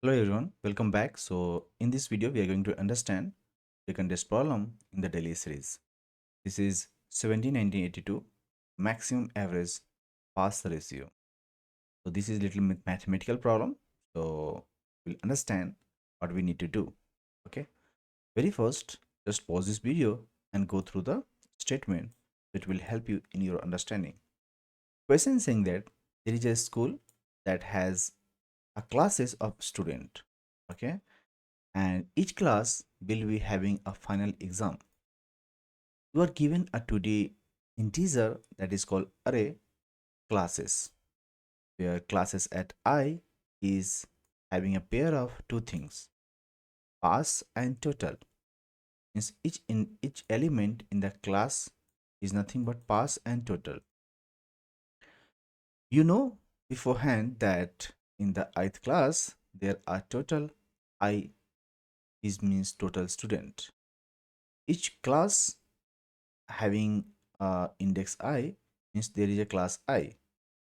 Hello everyone, welcome back. So in this video, we are going to understand the contest problem in the daily series. This is 1982 maximum average pass ratio. So this is little mathematical problem. So we'll understand what we need to do. Okay. Very first, just pause this video and go through the statement that will help you in your understanding. Question saying that there is a school that has a classes of student. Okay, and each class will be having a final exam. You are given a 2D integer that is called array classes, where classes at I is having a pair of two things, pass and total. Means each element in the class is nothing but pass and total. You know beforehand that in the ith class there are total I is means total student. Each class having index I means there is a class I,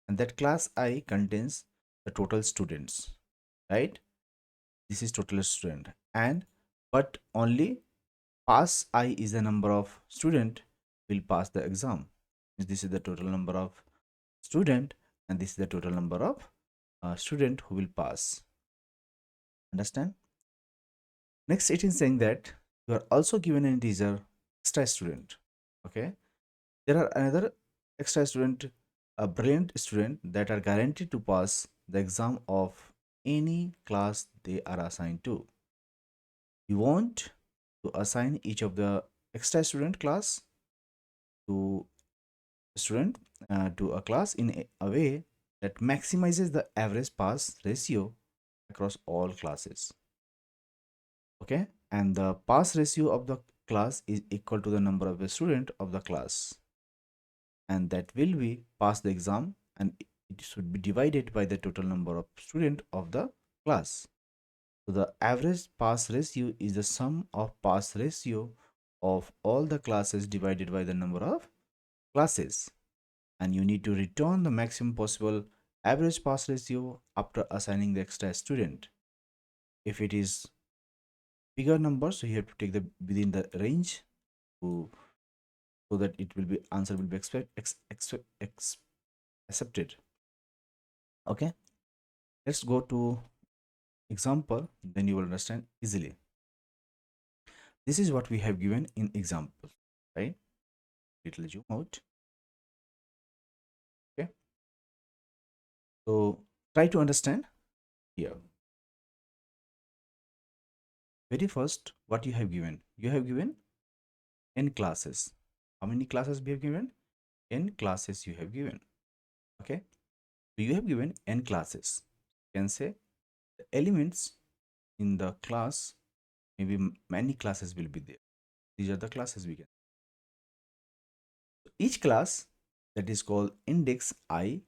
and that class I contains the total students, right? This is total student, and but only pass I is the number of student will pass the exam. This is the total number of student, and this is the total number of student who will pass. Understand? Next, it is saying that you are also given an integer extra student. Okay, there are another extra student, a brilliant student that are guaranteed to pass the exam of any class they are assigned to. You want to assign each of the extra student class to student to a class in a way that maximizes the average pass ratio across all classes. Okay, and the pass ratio of the class is equal to the number of the student of the class, and that will be pass the exam, and it should be divided by the total number of student of the class. So the average pass ratio is the sum of pass ratio of all the classes divided by the number of classes, and you need to return the maximum possible average pass ratio after assigning the extra student. If it is bigger number, so you have to take the within the range to, so that it will be answer will be accepted. Okay, let's go to example, then you will understand easily. This is what we have given in example, right? Little zoom out. Okay, so try to understand here. Very first, what you have given n classes. How many classes we have given? N classes you have given. Okay, so you have given n classes. You can say the elements in the class, maybe many classes will be there. These are the classes we get. So each class that is called index I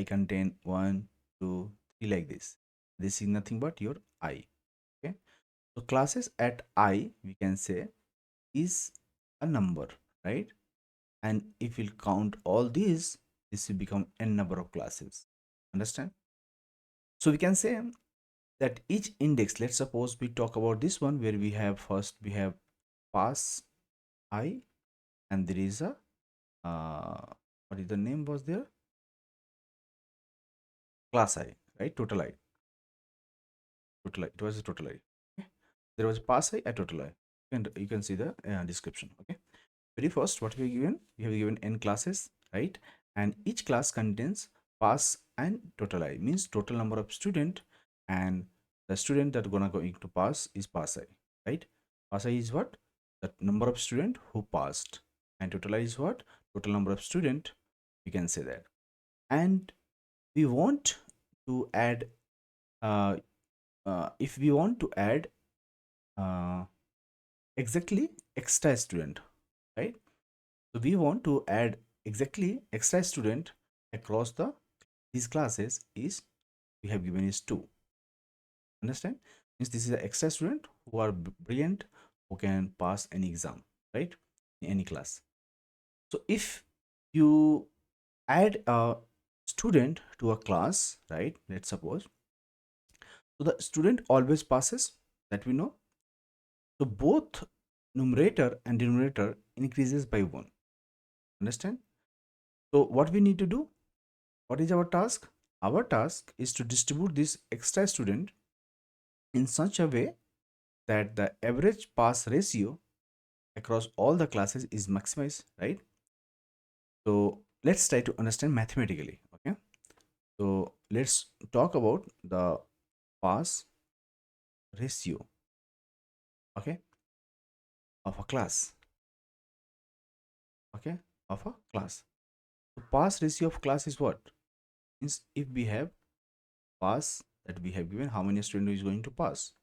contain 1, 2, 3 like this. This is nothing but your I. Okay, so classes at I we can say is a number, right? And if we'll count all these, this will become n number of classes. Understand? So we can say that each index, let's suppose we talk about this one where we have first we have pass I, and there is a what is the name was there, class I, right? Total I, total I, it was a total I. Okay, there was pass I, a total I, and you can see the description. Okay, very first what we have given n classes, right? And each class contains pass and total I, means total number of student, and the student that going to pass is pass I, right? Pass I is what? The number of student who passed, and total I is what? Total number of student, you can say that. And we want to add uh, if we want to add uh, exactly extra student, right? So we want to add exactly extra student across these classes is we have given is 2. Understand? Means this is an extra student who are brilliant, who can pass any exam, right? In any class. So if you add a student to a class, right? Let's suppose So the student always passes, that we know. So both numerator and denominator increases by 1. Understand? So what we need to do? What is our task? Our task is to distribute this extra student in such a way that the average pass ratio across all the classes is maximized, right? So let's try to understand mathematically. Okay. So let's talk about the pass ratio, okay, of a class. Okay, of a class. So pass ratio of class is what? Means if we have pass that we have given, how many students is going to pass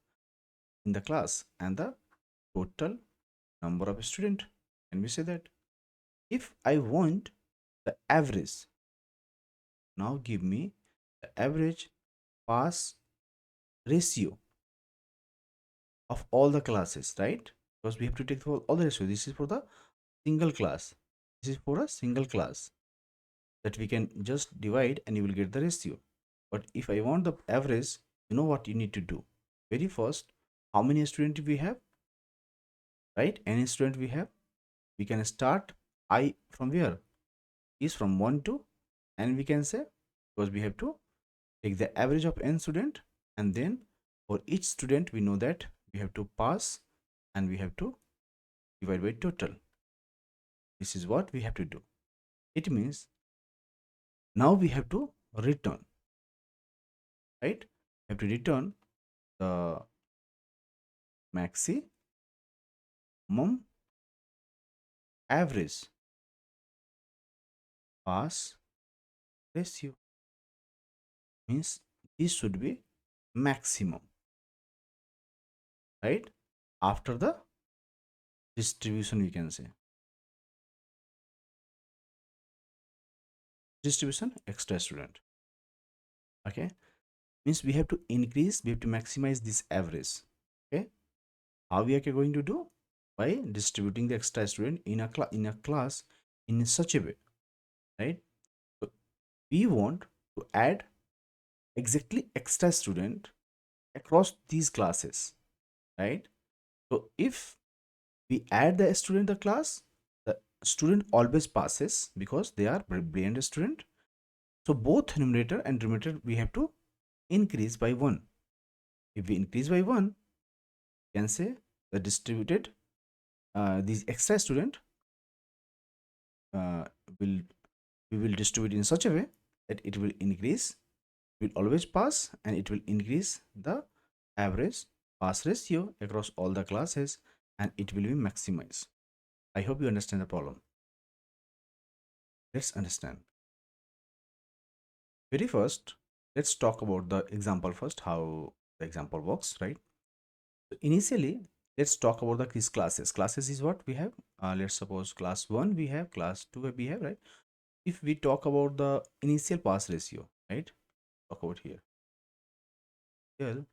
in the class and the total number of student. Can we say that? If I want the average, now give me the average pass ratio of all the classes, right? Because we have to take for all the ratio. This is for the single class. This is for a single class that we can just divide and you will get the ratio. But if I want the average, you know what you need to do? Very first, how many students we have, right? Any student we have, we can start I from where? Is from 1 to, and we can say, because we have to take the average of n student, and then for each student we know that we have to pass and we have to divide by total. This is what we have to do. It means now we have to return, right? We have to return the maximum average pass ratio. Means this should be maximum, right? After the distribution, we can say distribution extra student. Okay, means we have to increase, we have to maximize this average. Okay, how we are going to do? By distributing the extra student in a class in such a way, right? So we want to add exactly extra student across these classes, right? So if we add the student in the class, the student always passes because they are brilliant student. So both numerator and denominator we have to increase by 1. If we increase by 1, we can say the distributed these extra student uh, will we will distribute in such a way that it will increase, will always pass, and it will increase the average pass ratio across all the classes, and it will be maximized. I hope you understand the problem. Let's understand. Very first, let's talk about the example first, how the example works, right? So initially, let's talk about the these classes. Classes is what we have. Let's suppose class 1 we have, class 2 we have, right? If we talk about the initial pass ratio, right? Talk about here. Initial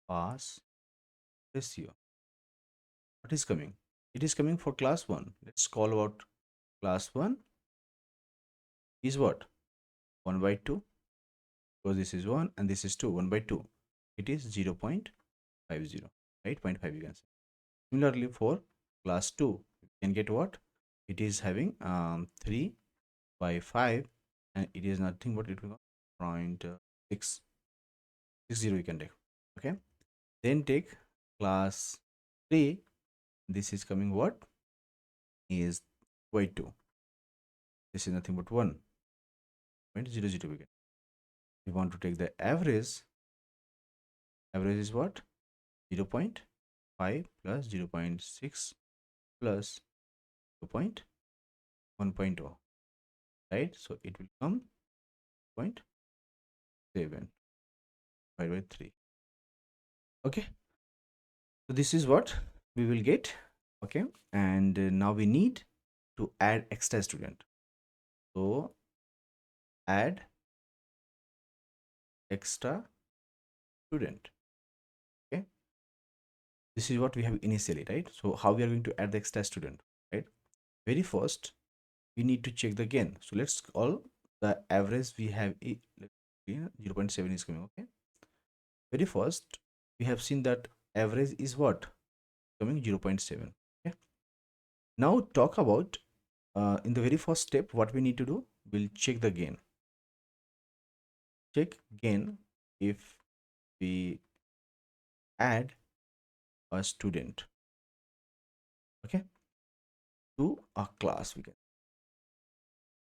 pass ratio. What is coming? It is coming for class 1. Let's call about class 1 is what? 1 by 2. Because this is 1 and this is 2. 1 by 2. It is 0.50, right? 0.5 you can say. Similarly, for class 2, you can get what? It is having 3 by 5, and it is nothing but it will go 0.660 you can take. Okay. Then take class 3. This is coming what? Is by 2. This is nothing but 1.00 we get. We want to take the average. Average is what? 0.5 plus 0.6 plus 2.1.0, right? So it will come 0.7 divided by 3. Okay, so this is what we will get. Okay, and now we need to add extra student. So add extra student. Okay, this is what we have initially, right? So how we are going to add the extra student, right? Very first, we need to check the gain. So let's call the average we have 0.7 is coming. Okay, very first we have seen that average is what coming 0.7. Okay, now talk about in the very first step what we need to do. We'll check the gain. Check gain if we add a student, okay, to a class. We can,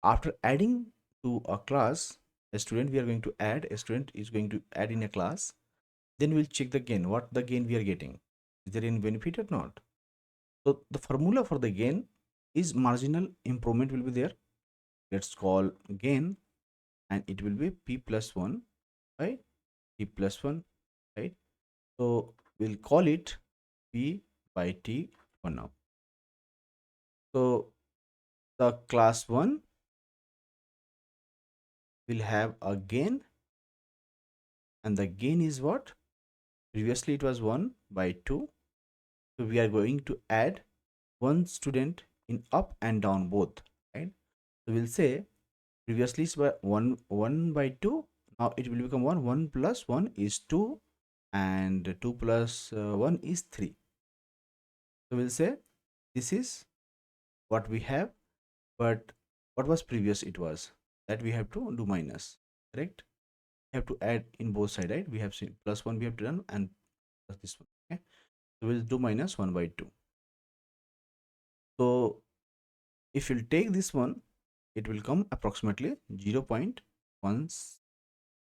after adding to a class a student, we are going to add a student is going to add in a class. Then we'll check the gain, what the gain we are getting, is there any benefit or not. So the formula for the gain is marginal improvement will be there. Let's call gain, and it will be p plus 1 by t plus 1, right? So we'll call it p by t for now. So the class 1 will have a gain, and the gain is what, previously it was 1 by 2. So we are going to add one student in up and down both, right? So we'll say previously it's by 1 by 2. Now it will become 1 plus 1 is 2, and 2 plus 1 is 3. So we'll say this is what we have, but what was previous, it was that we have to do minus, correct? We have to add in both sides, right? We have seen plus 1 we have to done, and plus this one. Okay, so we'll do minus 1 by 2. So if you'll take this one, it will come approximately 0.17.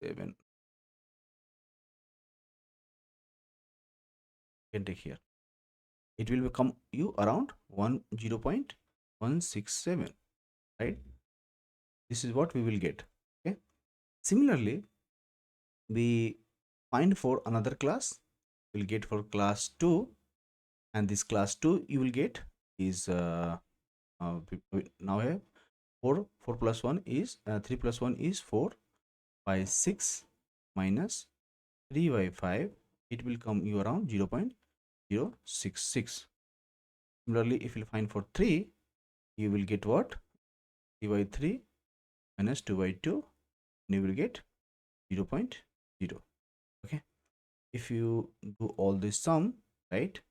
You can take here, it will become you around 0.167, right? This is what we will get. Okay, similarly we find for another class, we'll get for class 2, and this class 2 you will get is now have 4 plus 1 is 3 plus 1 is 4 by 6 minus 3 by 5, it will come you around 0.066. Similarly, if you find for 3, you will get what, 3 by 3 minus 2 by 2, and you will get 0.0. Okay, if you do all this sum, right?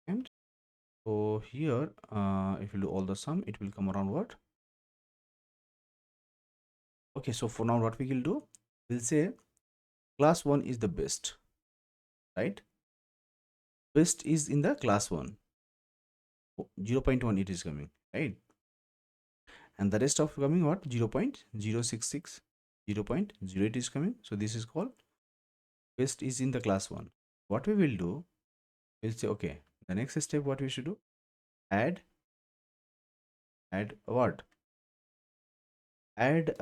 And so here if you do all the sum, it will come around what. Okay, so for now what we will do, we'll say class 1 is the best, right? Best is in the class 1. 0.1 it is coming, right? And the rest of coming what, 0.066, 0.08 is coming. So this is called best is in the class 1. What we will do, we'll say okay, the next step what we should do, add what, add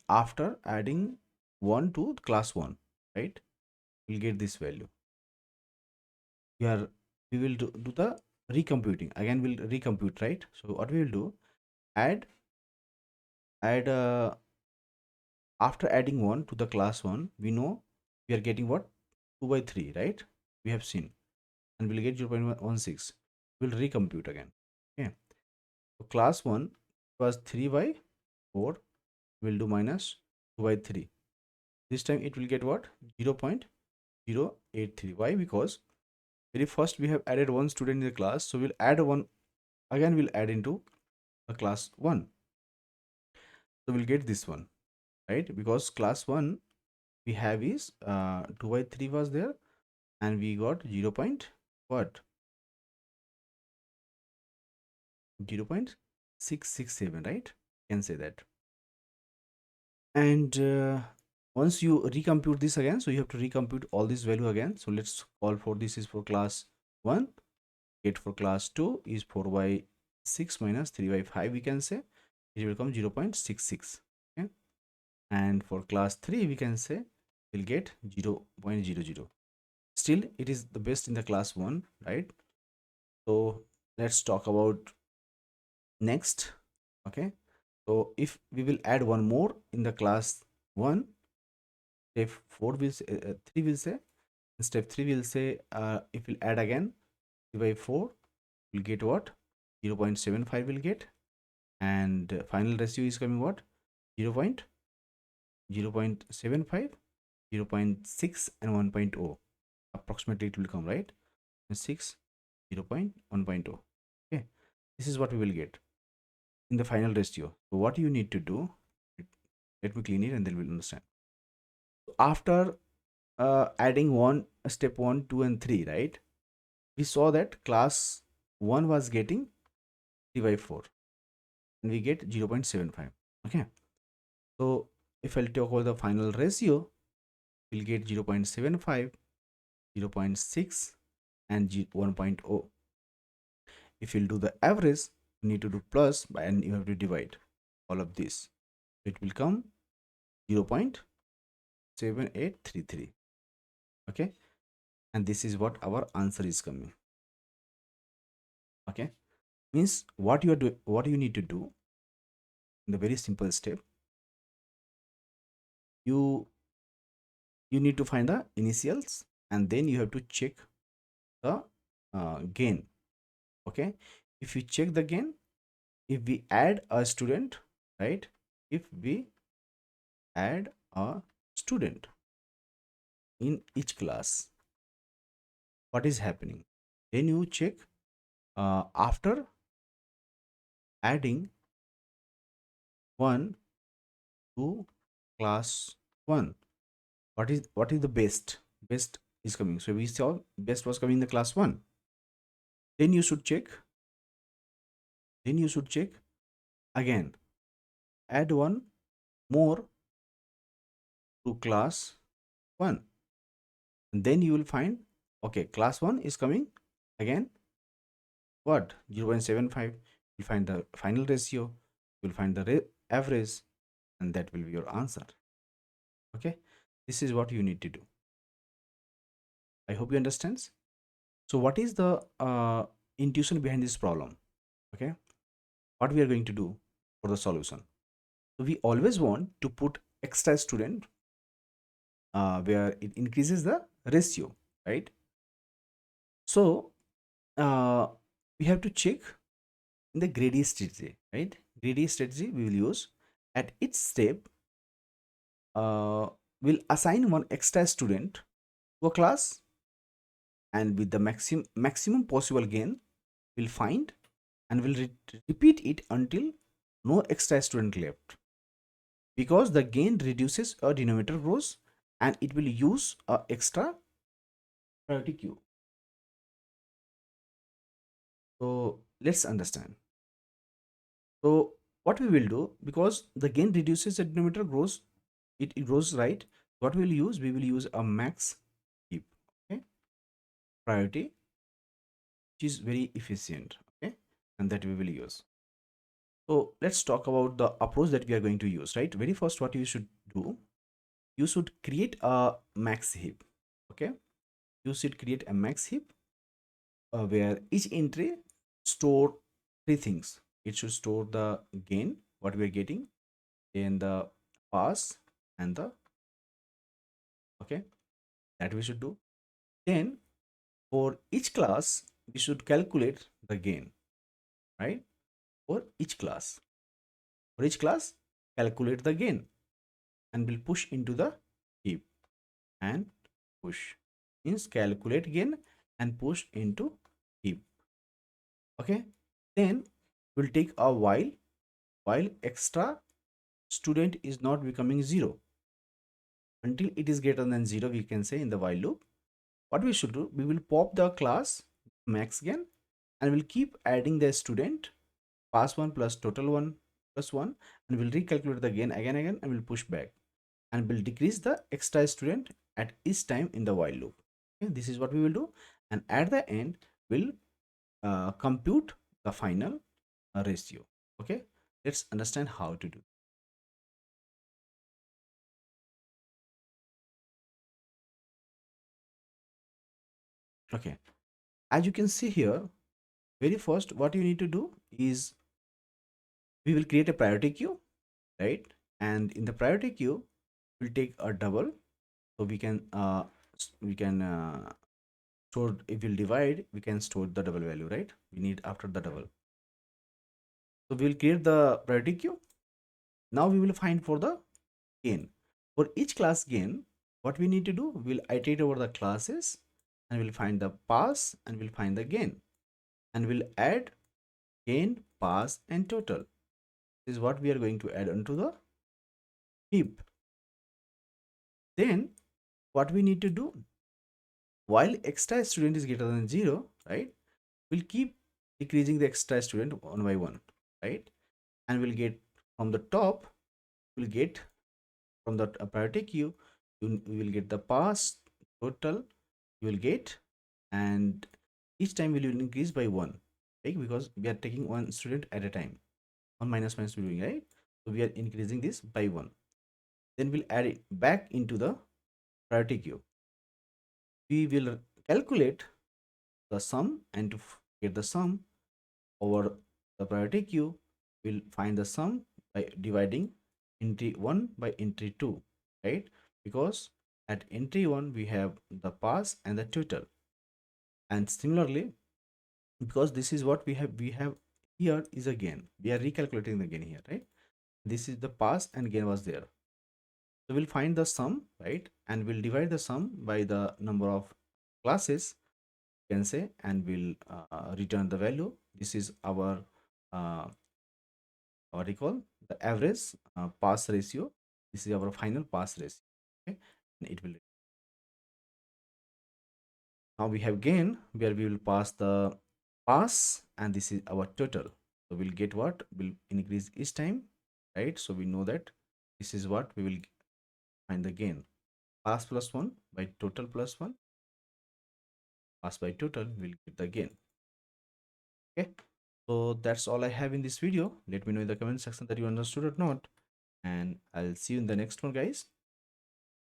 after adding 1 to class 1, right? We'll get this value here. We will do the recomputing again, we'll recompute, right? So what we will do, add after adding 1 to the class 1, we know we are getting what, 2 by 3, right? We have seen, and we'll get 0.16. We'll recompute again. Okay, so class 1 was 3 by 4, we'll do minus 2 by 3. This time it will get what, 0.083. Why? Because very first we have added one student in the class, so we'll add one again, we'll add into the class 1. So we'll get this one, right? Because class 1 we have is 2 by 3 was there, and we got 0 point what, 0.667, right? You can say that. And once you recompute this again, so you have to recompute all this value again. So let's call for this is for class 1, get for class 2 is 4 by 6 minus 3 by 5, we can say it will come 0.66. Okay, and for class 3 we can say we'll get 0.00. Still it is the best in the class 1, right? So let's talk about next. Okay, so if we will add one more in the class 1, step 4 will say, 3 will say, in step 3 will say if we'll add again 3 by 4, we'll get what, 0.75 will get, and final ratio is coming what, 0. 0.75, 0.6 and 1.0. Approximately it will come, right? 6, 0.1.0. Okay, this is what we will get in the final ratio. So what you need to do, let me clean it and then we'll understand. After adding step 1, 2 and 3, right, we saw that class 1 was getting 3 by 4 and we get 0.75. Okay, so if I'll talk about the final ratio, we'll get 0.75, 0.6 and 1.0. If you'll do the average, you need to do plus and you have to divide all of this. It will come 0.7833. Okay, and this is what our answer is coming. Okay, means what you are doing, what you need to do in the very simple step, you need to find the initials and then you have to check the gain. Okay, if you check the gain, if we add a student, right, if we add a student in each class, what is happening, then you check after adding 1 to class 1, what is the best is coming. So we saw best was coming in the class 1. Then you should check, again, add 1 more to class 1, and then you will find, okay, class 1 is coming again, what, 0.75. You'll find the final ratio, you'll find the average, and that will be your answer. Okay, this is what you need to do. I hope you understand. So what is the intuition behind this problem? Okay, what we are going to do for the solution. So we always want to put extra student where it increases the ratio, right? So we have to check in the greedy strategy, right? Greedy strategy we will use at each step. We'll assign one extra student to a class, and with the maximum possible gain, we'll find and we'll repeat it until no extra student left, because the gain reduces a denominator grows and it will use a extra priority queue. So let's understand. So what we will do, because the gain reduces the denominator grows, it grows, right? What we will use a max heap, okay, priority, which is very efficient, okay, and that we will use. So let's talk about the approach that we are going to use, right? Very first, what you should do, you should create a max heap. Okay, you should create a max heap where each entry store three things. It should store the gain, what we are getting, then the pass and the, okay, that we should do. Then for each class, we should calculate the gain, right? For each class, calculate the gain and will push into the heap, and push means calculate gain and push into heap. Okay, then we'll take a while extra student is not becoming 0 until it is greater than 0, we can say, in the while loop. What we should do, we will pop the class max gain and we'll keep adding the student pass 1 plus total 1 plus 1, and we'll recalculate the gain again and we'll push back and will decrease the extra student at each time in the while loop. Okay, this is what we will do, and at the end we'll compute the final ratio. Okay, let's understand how to do. Okay, as you can see here, very first what you need to do is we will create a priority queue, right? And in the priority queue we'll take a double, so we can store, if we'll divide, we can store the double value, right? We need after the double. So we'll create the priority queue. Now we will find for the gain. For each class gain, what we need to do, we'll iterate over the classes and we'll find the pass and we'll find the gain and we'll add gain, pass and total. This is what we are going to add onto the heap. Then what we need to do, while extra student is greater than 0, right, we'll keep decreasing the extra student one by one, right, and we'll get from the top, we'll get from the priority queue, you will get the pass, total you will get, and each time we will increase by 1, right, because we are taking one student at a time, 1 minus minus we're doing, right, so we are increasing this by 1. Then we'll add it back into the priority queue. We will calculate the sum, and to get the sum over the priority queue, we'll find the sum by dividing entry 1 by entry 2, right, because at entry 1 we have the pass and the total, and similarly, because this is what we have here is a gain, we are recalculating the gain here, right, this is the pass and gain was there, so we'll find the sum, right, and we'll divide the sum by the number of classes, you can say, and we'll return the value. This is our what we call the average pass ratio. This is our final pass ratio, okay, and it will, now we have gain where we will pass the pass and this is our total, so we'll get what will increase each time, right, so we know that this is what we will find the gain, pass plus 1 by total plus 1, pass by total will get the gain. Okay, so that's all I have in this video. Let me know in the comment section that you understood or not, and I'll see you in the next one, guys.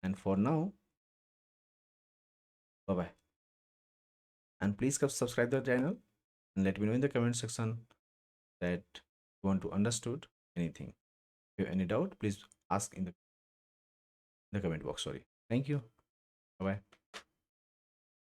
And for now, bye bye, and please subscribe the channel and let me know in the comment section that you want to understood anything. If you have any doubt, please ask in the comment box. Sorry. Thank you. Bye bye.